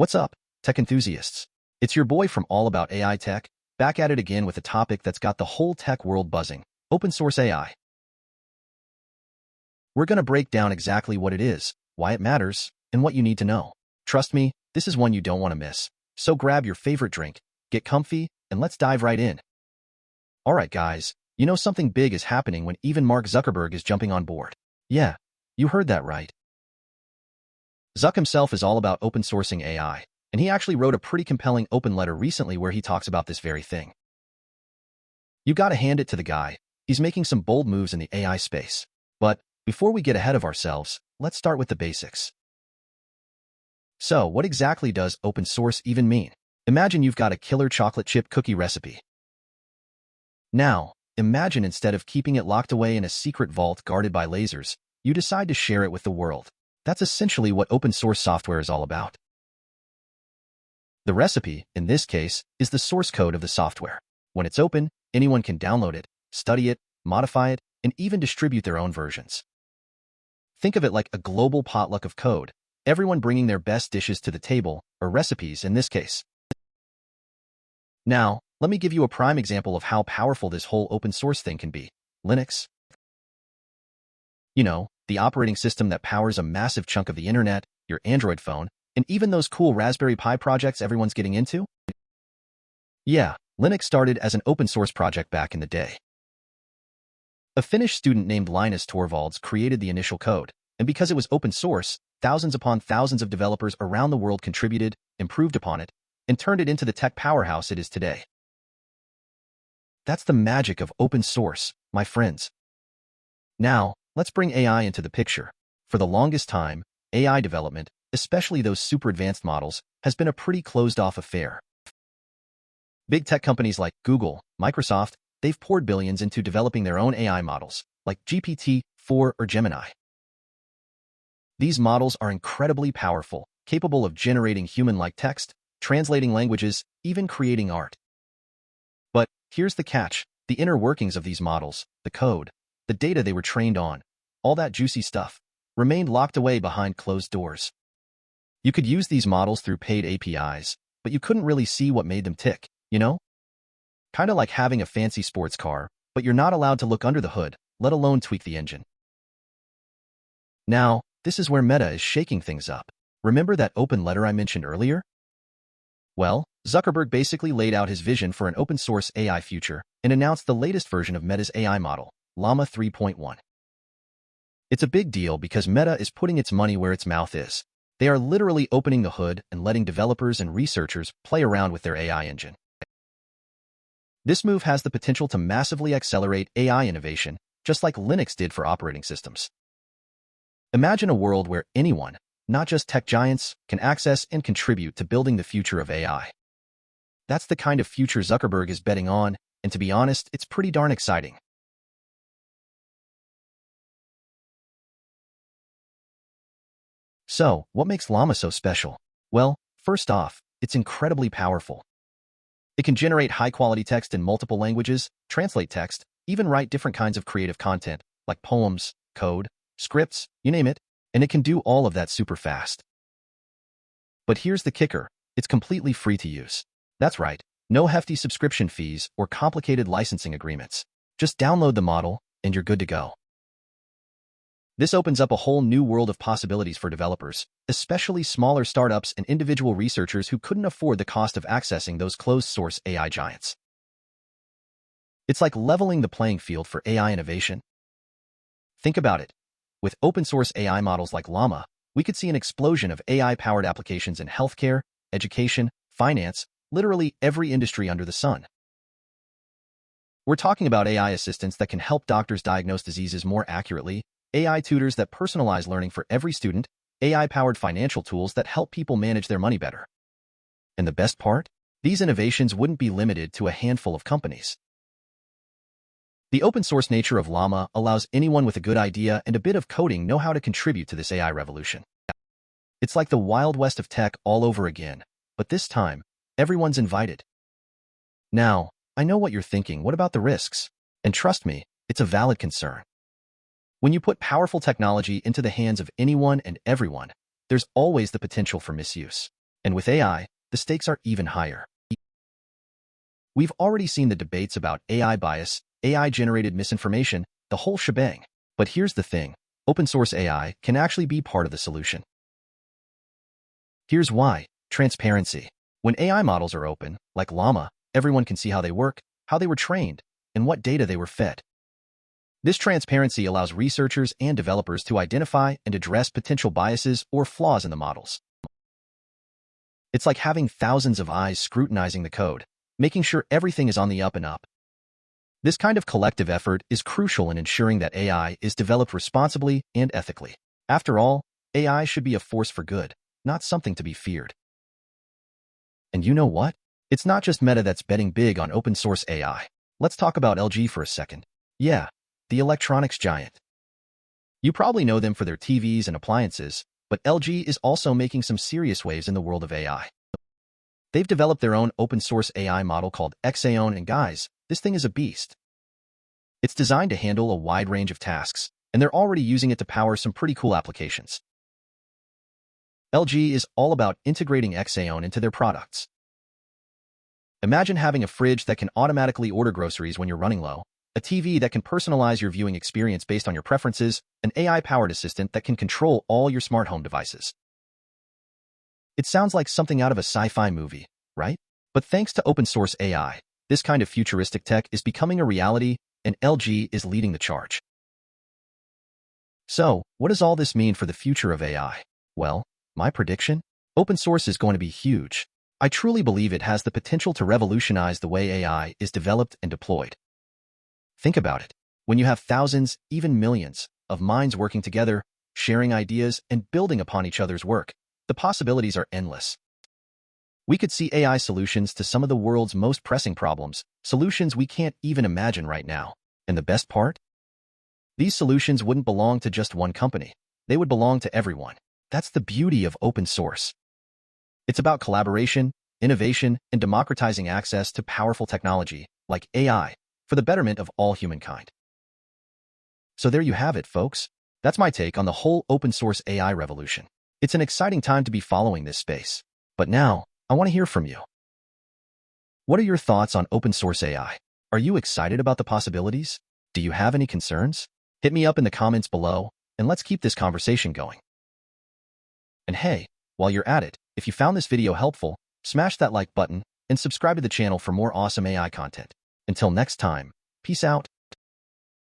What's up, tech enthusiasts? It's your boy from All About AI Tech, back at it again with a topic that's got the whole tech world buzzing, open source AI. We're going to break down exactly what it is, why it matters, and what you need to know. Trust me, this is one you don't want to miss. So grab your favorite drink, get comfy, and let's dive right in. Alright guys, you know something big is happening when even Mark Zuckerberg is jumping on board. Yeah, you heard that right. Zuck himself is all about open sourcing AI, and he actually wrote a pretty compelling open letter recently where he talks about this very thing. You gotta hand it to the guy, he's making some bold moves in the AI space. But before we get ahead of ourselves, let's start with the basics. So, what exactly does open source even mean? Imagine you've got a killer chocolate chip cookie recipe. Now, imagine instead of keeping it locked away in a secret vault guarded by lasers, you decide to share it with the world. That's essentially what open source software is all about. The recipe, in this case, is the source code of the software. When it's open, anyone can download it, study it, modify it, and even distribute their own versions. Think of it like a global potluck of code, everyone bringing their best dishes to the table, or recipes in this case. Now, let me give you a prime example of how powerful this whole open source thing can be. Linux. You know, the operating system that powers a massive chunk of the internet, your Android phone, and even those cool Raspberry Pi projects everyone's getting into? Yeah, Linux started as an open source project back in the day. A Finnish student named Linus Torvalds created the initial code, and because it was open source, thousands upon thousands of developers around the world contributed, improved upon it, and turned it into the tech powerhouse it is today. That's the magic of open source, my friends. Now, let's bring AI into the picture. For the longest time, AI development, especially those super advanced models, has been a pretty closed-off affair. Big tech companies like Google, Microsoft, they've poured billions into developing their own AI models, like GPT-4 or Gemini. These models are incredibly powerful, capable of generating human-like text, translating languages, even creating art. But here's the catch: the inner workings of these models, the code, the data they were trained on, all that juicy stuff, remained locked away behind closed doors. You could use these models through paid APIs, but you couldn't really see what made them tick, you know? Kinda like having a fancy sports car, but you're not allowed to look under the hood, let alone tweak the engine. Now, this is where Meta is shaking things up. Remember that open letter I mentioned earlier? Well, Zuckerberg basically laid out his vision for an open source AI future and announced the latest version of Meta's AI model, Llama 3.1. It's a big deal because Meta is putting its money where its mouth is. They are literally opening the hood and letting developers and researchers play around with their AI engine. This move has the potential to massively accelerate AI innovation, just like Linux did for operating systems. Imagine a world where anyone, not just tech giants, can access and contribute to building the future of AI. That's the kind of future Zuckerberg is betting on, and to be honest, it's pretty darn exciting. So, what makes Llama so special? Well, first off, it's incredibly powerful. It can generate high-quality text in multiple languages, translate text, even write different kinds of creative content, like poems, code, scripts, you name it, and it can do all of that super fast. But here's the kicker: it's completely free to use. That's right, no hefty subscription fees or complicated licensing agreements. Just download the model, and you're good to go. This opens up a whole new world of possibilities for developers, especially smaller startups and individual researchers who couldn't afford the cost of accessing those closed-source AI giants. It's like leveling the playing field for AI innovation. Think about it. With open-source AI models like Llama, we could see an explosion of AI-powered applications in healthcare, education, finance, literally every industry under the sun. We're talking about AI assistants that can help doctors diagnose diseases more accurately, AI tutors that personalize learning for every student, AI-powered financial tools that help people manage their money better. And the best part? These innovations wouldn't be limited to a handful of companies. The open-source nature of Llama allows anyone with a good idea and a bit of coding know how to contribute to this AI revolution. It's like the Wild West of tech all over again, but this time, everyone's invited. Now, I know what you're thinking: what about the risks? And trust me, it's a valid concern. When you put powerful technology into the hands of anyone and everyone, there's always the potential for misuse. And with AI, the stakes are even higher. We've already seen the debates about AI bias, AI-generated misinformation, the whole shebang. But here's the thing. Open source AI can actually be part of the solution. Here's why. Transparency. When AI models are open, like Llama, everyone can see how they work, how they were trained, and what data they were fed. This transparency allows researchers and developers to identify and address potential biases or flaws in the models. It's like having thousands of eyes scrutinizing the code, making sure everything is on the up and up. This kind of collective effort is crucial in ensuring that AI is developed responsibly and ethically. After all, AI should be a force for good, not something to be feared. And you know what? It's not just Meta that's betting big on open source AI. Let's talk about LG for a second. Yeah, the electronics giant. You probably know them for their TVs and appliances, but LG is also making some serious waves in the world of AI. They've developed their own open source AI model called Xaon, and guys, this thing is a beast. It's designed to handle a wide range of tasks, and they're already using it to power some pretty cool applications. LG is all about integrating Xaon into their products. Imagine having a fridge that can automatically order groceries when you're running low, a TV that can personalize your viewing experience based on your preferences, an AI-powered assistant that can control all your smart home devices. It sounds like something out of a sci-fi movie, right? But thanks to open source AI, this kind of futuristic tech is becoming a reality, and LG is leading the charge. So, what does all this mean for the future of AI? Well, my prediction? Open source is going to be huge. I truly believe it has the potential to revolutionize the way AI is developed and deployed. Think about it. When you have thousands, even millions, of minds working together, sharing ideas, and building upon each other's work, the possibilities are endless. We could see AI solutions to some of the world's most pressing problems, solutions we can't even imagine right now. And the best part? These solutions wouldn't belong to just one company. They would belong to everyone. That's the beauty of open source. It's about collaboration, innovation, and democratizing access to powerful technology, like AI, for the betterment of all humankind. So there you have it, folks. That's my take on the whole open source AI revolution. It's an exciting time to be following this space. But now, I want to hear from you. What are your thoughts on open source AI? Are you excited about the possibilities? Do you have any concerns? Hit me up in the comments below, and let's keep this conversation going. And hey, while you're at it, if you found this video helpful, smash that like button and subscribe to the channel for more awesome AI content. Until next time, peace out.